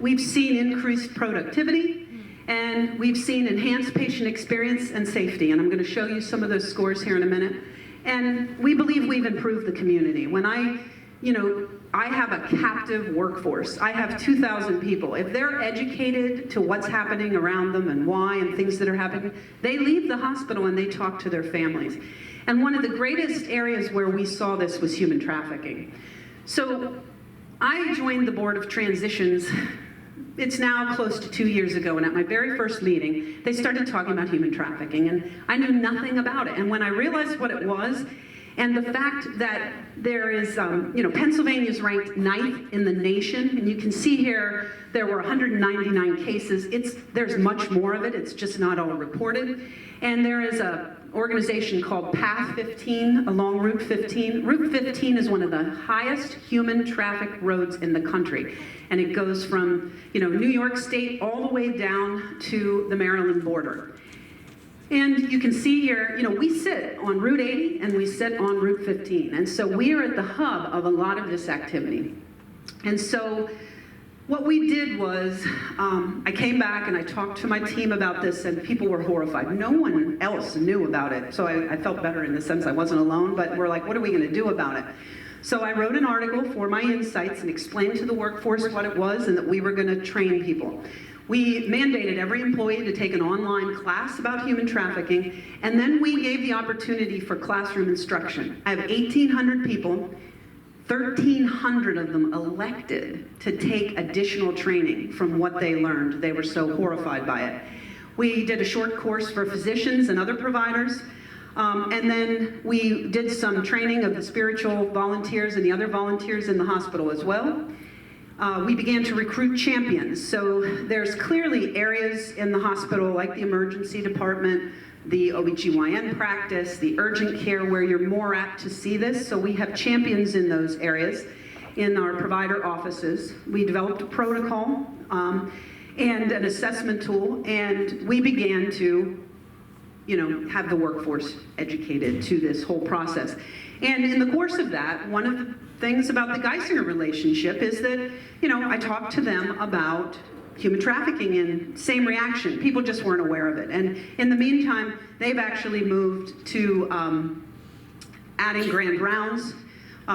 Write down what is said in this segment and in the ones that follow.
we've seen increased productivity, and we've seen enhanced patient experience and safety. And I'm going to show you some of those scores here in a minute. And we believe we've improved the community. When I have a captive workforce. I have 2,000 people. If they're educated to what's happening around them and why and things that are happening, they leave the hospital and they talk to their families. And one of the greatest areas where we saw this was human trafficking. So I joined the Board of Transitions, it's now close to 2 years ago, and at my very first meeting, they started talking about human trafficking, and I knew nothing about it. And when I realized what it was, and the fact that there is, Pennsylvania's ranked 9th in the nation, and you can see here there were 199 cases. There's much more of it, it's just not all reported. And there is an organization called Path 15 along Route 15. Route 15 is one of the highest human traffic roads in the country. And it goes from New York State all the way down to the Maryland border. And you can see here, we sit on Route 80 and we sit on Route 15. And so we are at the hub of a lot of this activity. And so what we did was, I came back and I talked to my team about this, and people were horrified. No one else knew about it. So I felt better in the sense I wasn't alone, but we're like, what are we going to do about it? So I wrote an article for my insights and explained to the workforce what it was and that we were going to train people. We mandated every employee to take an online class about human trafficking, and then we gave the opportunity for classroom instruction. I have 1,800 people, 1,300 of them elected to take additional training from what they learned. They were so horrified by it. We did a short course for physicians and other providers, and then we did some training of the spiritual volunteers and the other volunteers in the hospital as well. We began to recruit champions. So there's clearly areas in the hospital like the emergency department, the OBGYN practice, the urgent care where you're more apt to see this. So we have champions in those areas in our provider offices. We developed a protocol and an assessment tool, and we began to have the workforce educated to this whole process. And in the course of that, one of the things about the Geisinger relationship is that, I talked to them about human trafficking and same reaction. People just weren't aware of it. And in the meantime, they've actually moved to adding grand rounds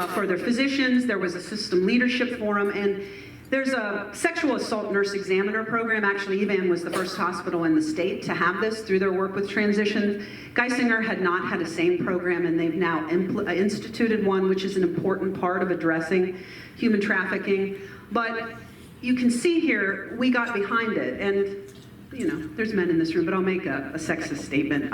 for their physicians. There was a system leadership forum, and there's a sexual assault nurse examiner program. Actually, Evan was the first hospital in the state to have this through their work with transition. Geisinger had not had a same program, and they've now instituted one, which is an important part of addressing human trafficking. But you can see here, we got behind it, and there's men in this room, but I'll make a sexist statement.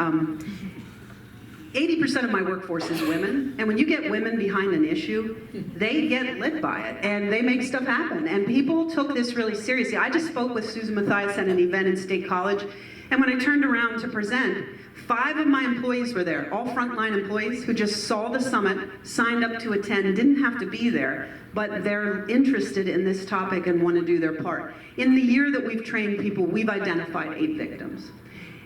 80% of my workforce is women, and when you get women behind an issue, they get lit by it, and they make stuff happen, and people took this really seriously. I just spoke with Susan Mathias at an event in State College, and when I turned around to present, 5 of my employees were there, all frontline employees who just saw the summit, signed up to attend, didn't have to be there, but they're interested in this topic and want to do their part. In the year that we've trained people, we've identified 8 victims.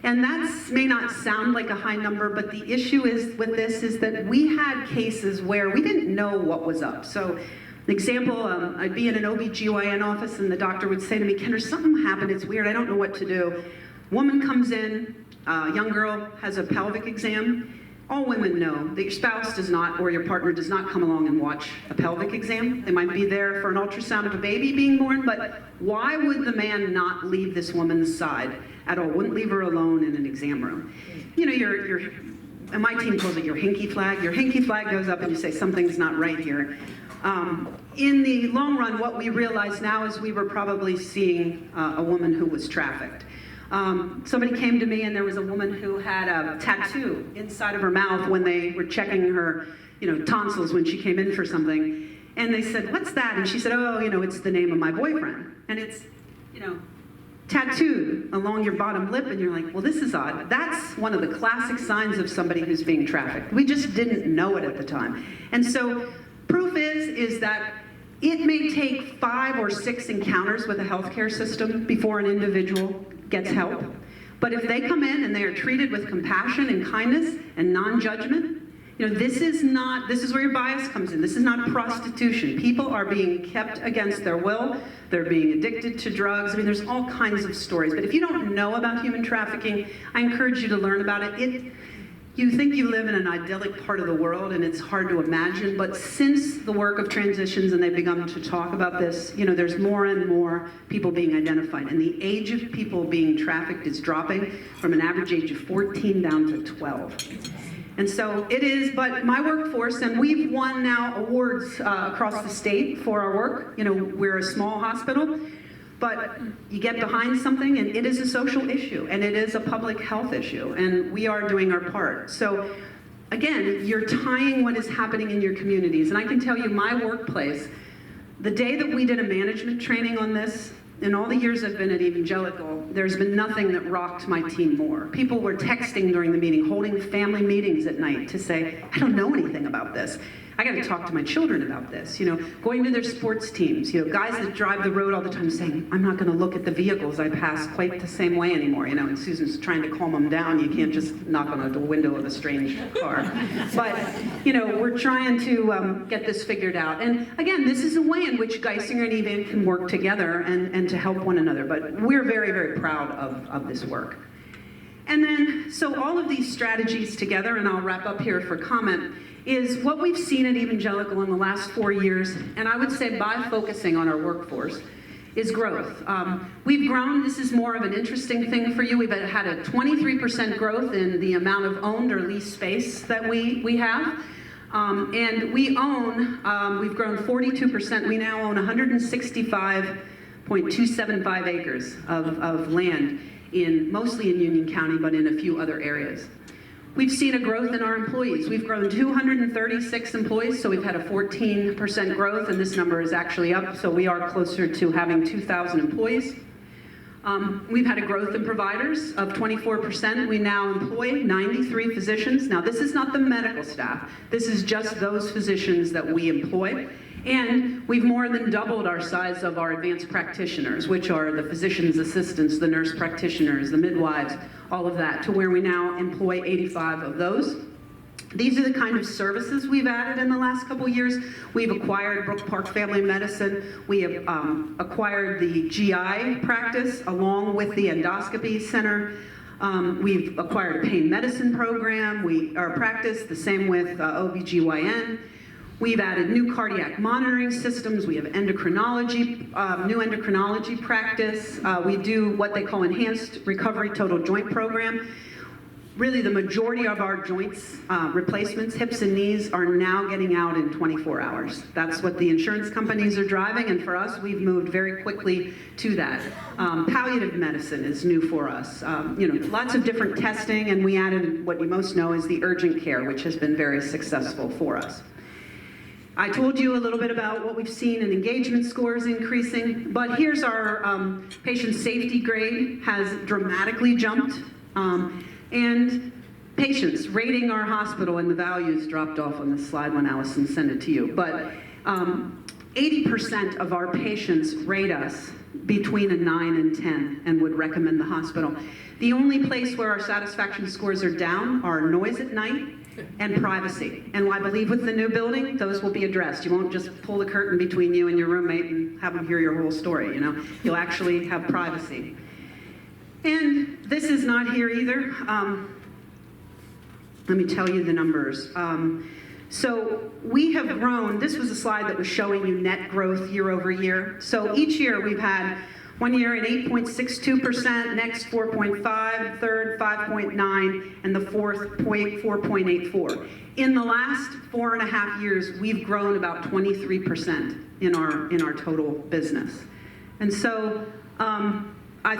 And that may not sound like a high number, but the issue is with this is that we had cases where we didn't know what was up. So, an example, I'd be in an OBGYN office and the doctor would say to me, Kendra, something happened, it's weird, I don't know what to do. Woman comes in, young girl has a pelvic exam. All women know that your spouse does not, or your partner does not come along and watch a pelvic exam. They might be there for an ultrasound of a baby being born, but why would the man not leave this woman's side at all? Wouldn't leave her alone in an exam room. And my team calls it your hinky flag. Your hinky flag goes up and you say something's not right here. In the long run, what we realize now is we were probably seeing a woman who was trafficked. Somebody came to me and there was a woman who had a tattoo inside of her mouth when they were checking her, tonsils when she came in for something. And they said, what's that? And she said, oh, it's the name of my boyfriend. And it's, tattooed along your bottom lip, and you're like, well, this is odd. That's one of the classic signs of somebody who's being trafficked. We just didn't know it at the time. And so proof is that it may take 5 or 6 encounters with a healthcare system before an individual gets help. But if they come in and they are treated with compassion and kindness and non-judgment, this is where your bias comes in. This is not prostitution. People are being kept against their will. They're being addicted to drugs. I mean, there's all kinds of stories. But if you don't know about human trafficking, I encourage you to learn about it. You think you live in an idyllic part of the world, and it's hard to imagine. But since the work of transitions and they've begun to talk about this, there's more and more people being identified. And the age of people being trafficked is dropping from an average age of 14 down to 12. And so it is, but my workforce, and we've won now awards across the state for our work. We're a small hospital, but you get behind something and it is a social issue and it is a public health issue, and we are doing our part. So again, you're tying what is happening in your communities. And I can tell you, my workplace, the day that we did a management training on this, in all the years I've been at Evangelical, there's been nothing that rocked my team more. People were texting during the meeting, holding family meetings at night to say, I don't know anything about this. I got to talk to my children about this. Going to their sports teams, guys that drive the road all the time saying, I'm not going to look at the vehicles I pass quite the same way anymore. And Susan's trying to calm them down. You can't just knock on the window of a strange car. But, we're trying to get this figured out. And again, this is a way in which Geisinger and Evan can work together and to help one another. But we're very, very proud of this work. And then, so all of these strategies together, and I'll wrap up here for comment, is what we've seen at Evangelical in the last 4 years, and I would say by focusing on our workforce, is growth. We've grown. This is more of an interesting thing for you. We've had a 23% growth in the amount of owned or leased space that we have. And we own, we've grown 42%. We now own 165.275 acres of land, mostly in Union County, but in a few other areas. We've seen a growth in our employees. We've grown 236 employees, so we've had a 14% growth, and this number is actually up, so we are closer to having 2,000 employees. We've had a growth in providers of 24%. We now employ 93 physicians. Now, this is not the medical staff. This is just those physicians that we employ. And we've more than doubled our size of our advanced practitioners, which are the physician's assistants, the nurse practitioners, the midwives, all of that, to where we now employ 85 of those. These are the kind of services we've added in the last couple years. We've acquired Brook Park Family Medicine. We have acquired the GI practice along with the endoscopy center. We've acquired a pain medicine program. Our practice, the same with OBGYN. We've added new cardiac monitoring systems. We have endocrinology, new endocrinology practice. We do what they call enhanced recovery total joint program. Really, the majority of our joints replacements, hips and knees, are now getting out in 24 hours. That's what the insurance companies are driving, and for us, we've moved very quickly to that. Palliative medicine is new for us. Lots of different testing, and we added what you most know is the urgent care, which has been very successful for us. I told you a little bit about what we've seen in engagement scores increasing, but here's our patient safety grade has dramatically jumped. And patients rating our hospital, and the values dropped off on this slide when Allison sent it to you, but 80% of our patients rate us between a 9 and 10 and would recommend the hospital. The only place where our satisfaction scores are down are noise at night and privacy. And I believe with the new building, those will be addressed. You won't just pull the curtain between you and your roommate and have them hear your whole story, You'll actually have privacy. And this is not here either. Let me tell you the numbers. So we have grown. This was a slide that was showing you net growth year over year. So each year we've had 1 year at 8.62%, next 4.5, third 5.9, and the fourth 4.84. In the last 4.5 years, we've grown about 23% in our total business. And so